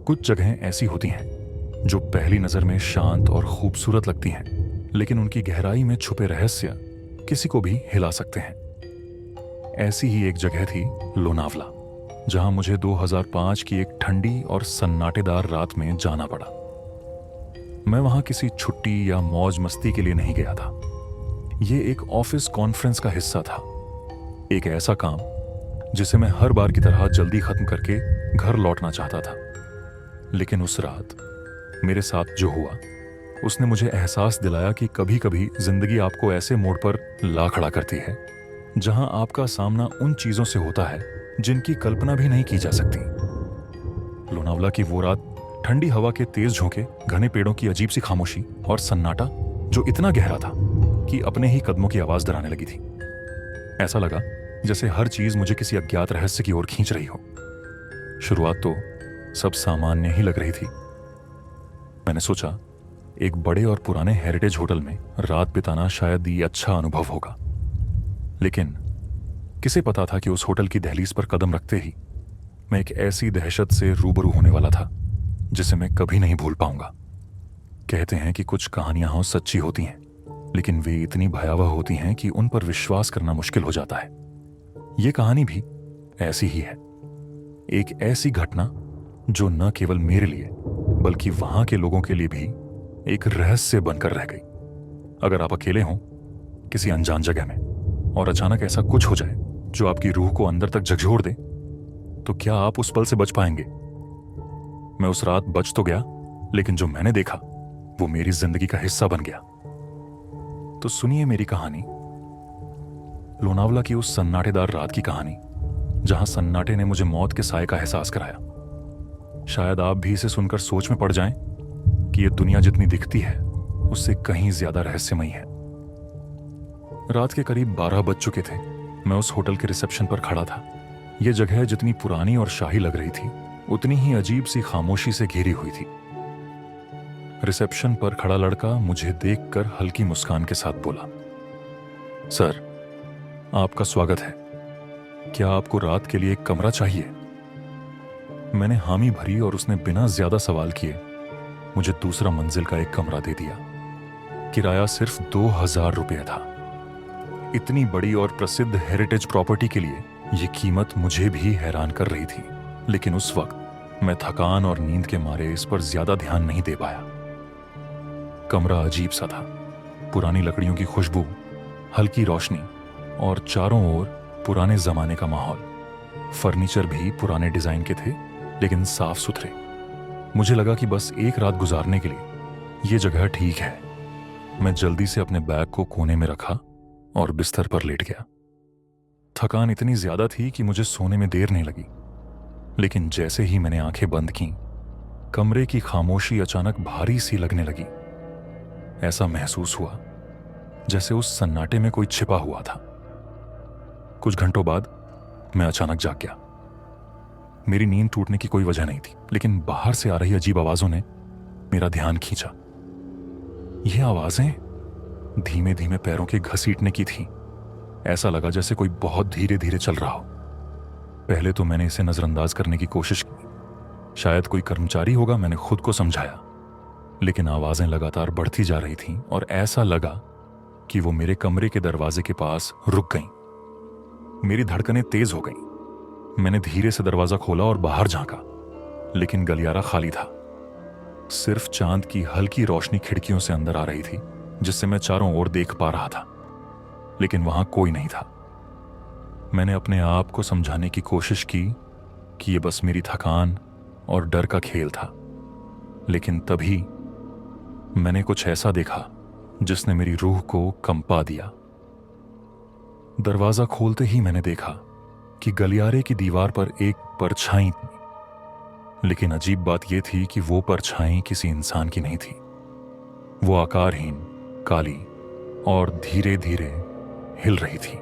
कुछ जगहें ऐसी होती हैं जो पहली नज़र में शांत और खूबसूरत लगती हैं, लेकिन उनकी गहराई में छुपे रहस्य किसी को भी हिला सकते हैं। ऐसी ही एक जगह थी लोनावला, जहां मुझे 2005 की एक ठंडी और सन्नाटेदार रात में जाना पड़ा। मैं वहां किसी छुट्टी या मौज मस्ती के लिए नहीं गया था। ये एक ऑफिस कॉन्फ्रेंस का हिस्सा था, एक ऐसा काम जिसे मैं हर बार की तरह जल्दी खत्म करके घर लौटना चाहता था। लेकिन उस रात मेरे साथ जो हुआ उसने मुझे एहसास दिलाया कि कभी कभी जिंदगी आपको ऐसे मोड़ पर ला खड़ा करती है जहां आपका सामना उन चीजों से होता है जिनकी कल्पना भी नहीं की जा सकती। लोनावला की वो रात, ठंडी हवा के तेज झोंके, घने पेड़ों की अजीब सी खामोशी और सन्नाटा जो इतना गहरा था कि अपने ही कदमों की आवाज डराने लगी थी। ऐसा लगा जैसे हर चीज मुझे किसी अज्ञात रहस्य की ओर खींच रही हो। शुरुआत तो सब सामान्य ही लग रही थी। मैंने सोचा एक बड़े और पुराने हेरिटेज होटल में रात बिताना शायद ये अच्छा अनुभव होगा, लेकिन किसे पता था कि उस होटल की दहलीज पर कदम रखते ही मैं एक ऐसी दहशत से रूबरू होने वाला था जिसे मैं कभी नहीं भूल पाऊंगा। कहते हैं कि कुछ कहानियां सच्ची होती हैं, लेकिन वे इतनी भयावह होती हैं कि उन पर विश्वास करना मुश्किल हो जाता है। ये कहानी भी ऐसी ही है, एक ऐसी घटना जो न केवल मेरे लिए बल्कि वहां के लोगों के लिए भी एक रहस्य बनकर रह गई। अगर आप अकेले हों किसी अनजान जगह में और अचानक ऐसा कुछ हो जाए जो आपकी रूह को अंदर तक झकझोर दे, तो क्या आप उस पल से बच पाएंगे? मैं उस रात बच तो गया, लेकिन जो मैंने देखा वो मेरी जिंदगी का हिस्सा बन गया। तो सुनिए मेरी कहानी, लोनावला की उस सन्नाटेदार रात की कहानी, जहां सन्नाटे ने मुझे मौत के साए का एहसास कराया। शायद आप भी इसे सुनकर सोच में पड़ जाएं कि यह दुनिया जितनी दिखती है उससे कहीं ज्यादा रहस्यमयी है। रात के करीब 12 बज चुके थे। मैं उस होटल के रिसेप्शन पर खड़ा था। यह जगह जितनी पुरानी और शाही लग रही थी, उतनी ही अजीब सी खामोशी से घिरी हुई थी। रिसेप्शन पर खड़ा लड़का मुझे देखकर हल्की मुस्कान के साथ बोला, सर, आपका स्वागत है। क्या आपको रात के लिए एक कमरा चाहिए? मैंने हामी भरी और उसने बिना ज्यादा सवाल किए मुझे दूसरा मंजिल का एक कमरा दे दिया। किराया सिर्फ 2000 रुपये था। इतनी बड़ी और प्रसिद्ध हेरिटेज प्रॉपर्टी के लिए यह कीमत मुझे भी हैरान कर रही थी, लेकिन उस वक्त मैं थकान और नींद के मारे इस पर ज्यादा ध्यान नहीं दे पाया। कमरा अजीब सा था। पुरानी लकड़ियों की खुशबू, हल्की रोशनी और चारों ओर पुराने जमाने का माहौल। फर्नीचर भी पुराने डिजाइन के थे, लेकिन साफ सुथरे। मुझे लगा कि बस एक रात गुजारने के लिए यह जगह ठीक है। मैं जल्दी से अपने बैग को कोने में रखा और बिस्तर पर लेट गया। थकान इतनी ज्यादा थी कि मुझे सोने में देर नहीं लगी, लेकिन जैसे ही मैंने आंखें बंद की, कमरे की खामोशी अचानक भारी सी लगने लगी। ऐसा महसूस हुआ जैसे उस सन्नाटे में कोई छिपा हुआ था। कुछ घंटों बाद मैं अचानक जाग गया। मेरी नींद टूटने की कोई वजह नहीं थी, लेकिन बाहर से आ रही अजीब आवाजों ने मेरा ध्यान खींचा। यह आवाजें धीमे धीमे पैरों के घसीटने की थी। ऐसा लगा जैसे कोई बहुत धीरे धीरे चल रहा हो। पहले तो मैंने इसे नजरअंदाज करने की कोशिश की। शायद कोई कर्मचारी होगा, मैंने खुद को समझाया। लेकिन आवाजें लगातार बढ़ती जा रही थीं और ऐसा लगा कि वो मेरे कमरे के दरवाजे के पास रुक गईं। मेरी धड़कनें तेज हो गईं। मैंने धीरे से दरवाजा खोला और बाहर झांका, लेकिन गलियारा खाली था। सिर्फ चांद की हल्की रोशनी खिड़कियों से अंदर आ रही थी, जिससे मैं चारों ओर देख पा रहा था, लेकिन वहां कोई नहीं था। मैंने अपने आप को समझाने की कोशिश की कि यह बस मेरी थकान और डर का खेल था, लेकिन तभी मैंने कुछ ऐसा देखा जिसने मेरी रूह को कंपा दिया। दरवाजा खोलते ही मैंने देखा कि गलियारे की दीवार पर एक परछाई थी, लेकिन अजीब बात यह थी कि वो परछाई किसी इंसान की नहीं थी। वो आकारहीन, काली और धीरे धीरे हिल रही थी।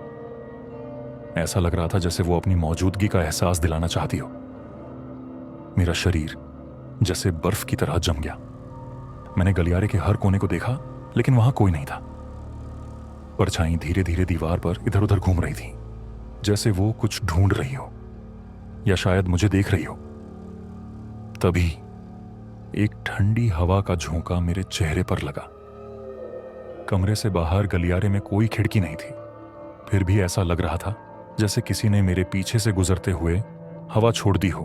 ऐसा लग रहा था जैसे वो अपनी मौजूदगी का एहसास दिलाना चाहती हो। मेरा शरीर जैसे बर्फ की तरह जम गया। मैंने गलियारे के हर कोने को देखा, लेकिन वहां कोई नहीं था। परछाई धीरे धीरे दीवार पर इधर उधर घूम रही थी, जैसे वो कुछ ढूंढ रही हो या शायद मुझे देख रही हो। तभी एक ठंडी हवा का झोंका मेरे चेहरे पर लगा। कमरे से बाहर गलियारे में कोई खिड़की नहीं थी, फिर भी ऐसा लग रहा था जैसे किसी ने मेरे पीछे से गुजरते हुए हवा छोड़ दी हो।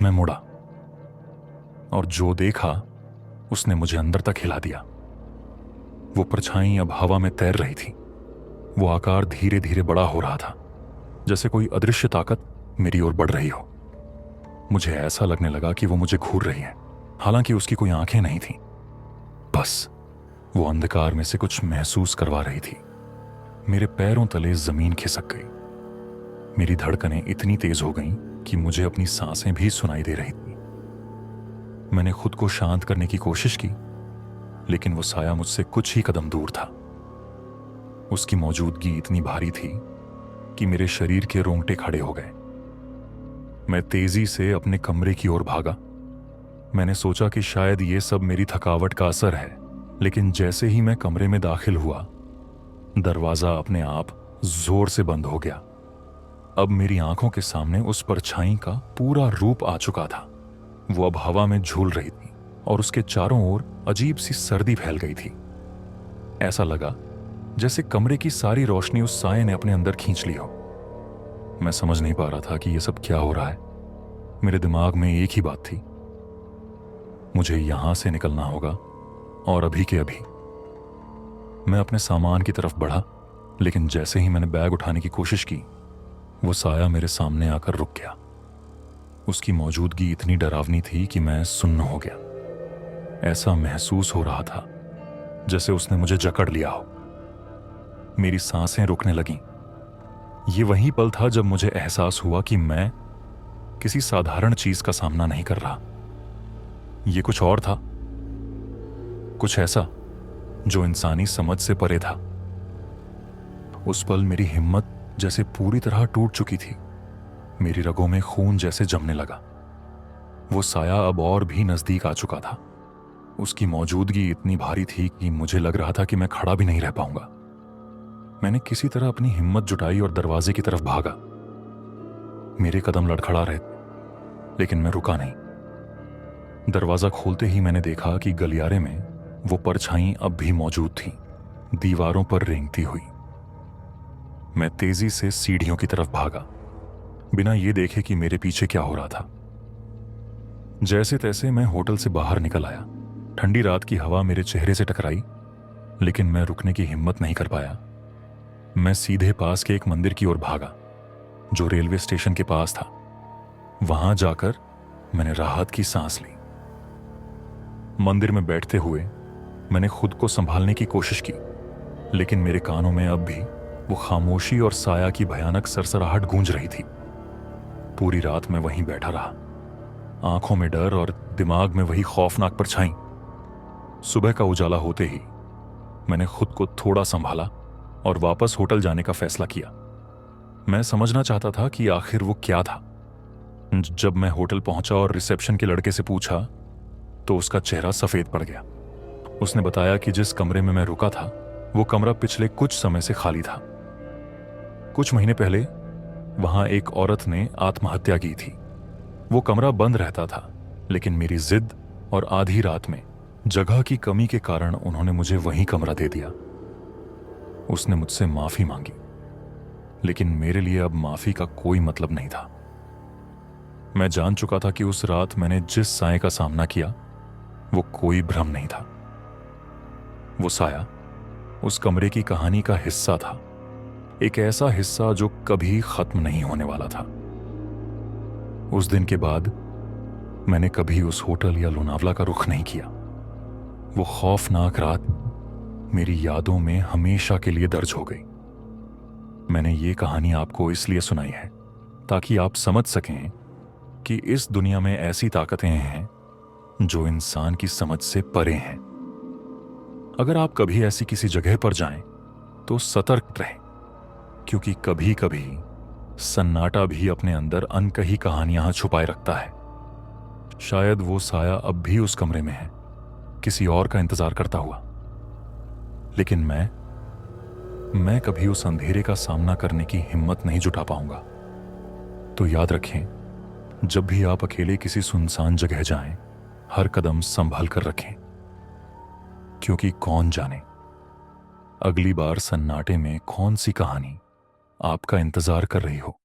मैं मुड़ा और जो देखा उसने मुझे अंदर तक हिला दिया। वो परछाई अब हवा में तैर रही थी। वो आकार धीरे धीरे बड़ा हो रहा था, जैसे कोई अदृश्य ताकत मेरी ओर बढ़ रही हो। मुझे ऐसा लगने लगा कि वो मुझे घूर रही है, हालांकि उसकी कोई आंखें नहीं थीं। बस वो अंधकार में से कुछ महसूस करवा रही थी। मेरे पैरों तले जमीन खिसक गई। मेरी धड़कनें इतनी तेज हो गईं कि मुझे अपनी सांसें भी सुनाई दे रही थी। मैंने खुद को शांत करने की कोशिश की, लेकिन वो साया मुझसे कुछ ही कदम दूर था। उसकी मौजूदगी इतनी भारी थी कि मेरे शरीर के रोंगटे खड़े हो गए। मैं तेजी से अपने कमरे की ओर भागा। मैंने सोचा कि शायद ये सब मेरी थकावट का असर है, लेकिन जैसे ही मैं कमरे में दाखिल हुआ, दरवाजा अपने आप जोर से बंद हो गया। अब मेरी आंखों के सामने उस परछाई का पूरा रूप आ चुका था। वो अब हवा में झूल रही थी और उसके चारों ओर अजीब सी सर्दी फैल गई थी। ऐसा लगा जैसे कमरे की सारी रोशनी उस साये ने अपने अंदर खींच ली हो। मैं समझ नहीं पा रहा था कि यह सब क्या हो रहा है। मेरे दिमाग में एक ही बात थी, मुझे यहां से निकलना होगा, और अभी के अभी। मैं अपने सामान की तरफ बढ़ा, लेकिन जैसे ही मैंने बैग उठाने की कोशिश की, वो साया मेरे सामने आकर रुक गया। उसकी मौजूदगी इतनी डरावनी थी कि मैं सुन्न हो गया। ऐसा महसूस हो रहा था जैसे उसने मुझे जकड़ लिया हो। मेरी सांसें रुकने लगीं। ये वही पल था जब मुझे एहसास हुआ कि मैं किसी साधारण चीज का सामना नहीं कर रहा। ये कुछ और था, कुछ ऐसा जो इंसानी समझ से परे था। उस पल मेरी हिम्मत जैसे पूरी तरह टूट चुकी थी। मेरी रगों में खून जैसे जमने लगा। वो साया अब और भी नजदीक आ चुका था। उसकी मौजूदगी इतनी भारी थी कि मुझे लग रहा था कि मैं खड़ा भी नहीं रह पाऊंगा। मैंने किसी तरह अपनी हिम्मत जुटाई और दरवाजे की तरफ भागा। मेरे कदम लड़खड़ा रहे, लेकिन मैं रुका नहीं। दरवाजा खोलते ही मैंने देखा कि गलियारे में वो परछाई अब भी मौजूद थी, दीवारों पर रेंगती हुई। मैं तेजी से सीढ़ियों की तरफ भागा, बिना ये देखे कि मेरे पीछे क्या हो रहा था। जैसे तैसे मैं होटल से बाहर निकल आया। ठंडी रात की हवा मेरे चेहरे से टकराई, लेकिन मैं रुकने की हिम्मत नहीं कर पाया। मैं सीधे पास के एक मंदिर की ओर भागा, जो रेलवे स्टेशन के पास था। वहां जाकर मैंने राहत की सांस ली। मंदिर में बैठते हुए मैंने खुद को संभालने की कोशिश की, लेकिन मेरे कानों में अब भी वो खामोशी और साया की भयानक सरसराहट गूंज रही थी। पूरी रात मैं वहीं बैठा रहा, आंखों में डर और दिमाग में वही खौफनाक परछाई। सुबह का उजाला होते ही मैंने खुद को थोड़ा संभाला और वापस होटल जाने का फैसला किया। मैं समझना चाहता था कि आखिर वो क्या था। जब मैं होटल पहुंचा और रिसेप्शन के लड़के से पूछा, तो उसका चेहरा सफेद पड़ गया। उसने बताया कि जिस कमरे में मैं रुका था, वो कमरा पिछले कुछ समय से खाली था। कुछ महीने पहले वहां एक औरत ने आत्महत्या की थी। वो कमरा बंद रहता था, लेकिन मेरी जिद और आधी रात में जगह की कमी के कारण उन्होंने मुझे वही कमरा दे दिया। उसने मुझसे माफी मांगी, लेकिन मेरे लिए अब माफी का कोई मतलब नहीं था। मैं जान चुका था कि उस रात मैंने जिस साये का सामना किया, वो कोई भ्रम नहीं था। वो साया उस कमरे की कहानी का हिस्सा था, एक ऐसा हिस्सा जो कभी खत्म नहीं होने वाला था। उस दिन के बाद मैंने कभी उस होटल या लोनावला का रुख नहीं किया। वो खौफनाक रात मेरी यादों में हमेशा के लिए दर्ज हो गई। मैंने ये कहानी आपको इसलिए सुनाई है ताकि आप समझ सकें कि इस दुनिया में ऐसी ताकतें हैं जो इंसान की समझ से परे हैं। अगर आप कभी ऐसी किसी जगह पर जाएं तो सतर्क रहें, क्योंकि कभी कभी सन्नाटा भी अपने अंदर अनकही कहानियां छुपाए रखता है। शायद वो साया अब भी उस कमरे में है, किसी और का इंतजार करता हुआ। लेकिन मैं कभी उस अंधेरे का सामना करने की हिम्मत नहीं जुटा पाऊंगा। तो याद रखें, जब भी आप अकेले किसी सुनसान जगह जाएं, हर कदम संभाल कर रखें, क्योंकि कौन जाने अगली बार सन्नाटे में कौन सी कहानी आपका इंतजार कर रही हो।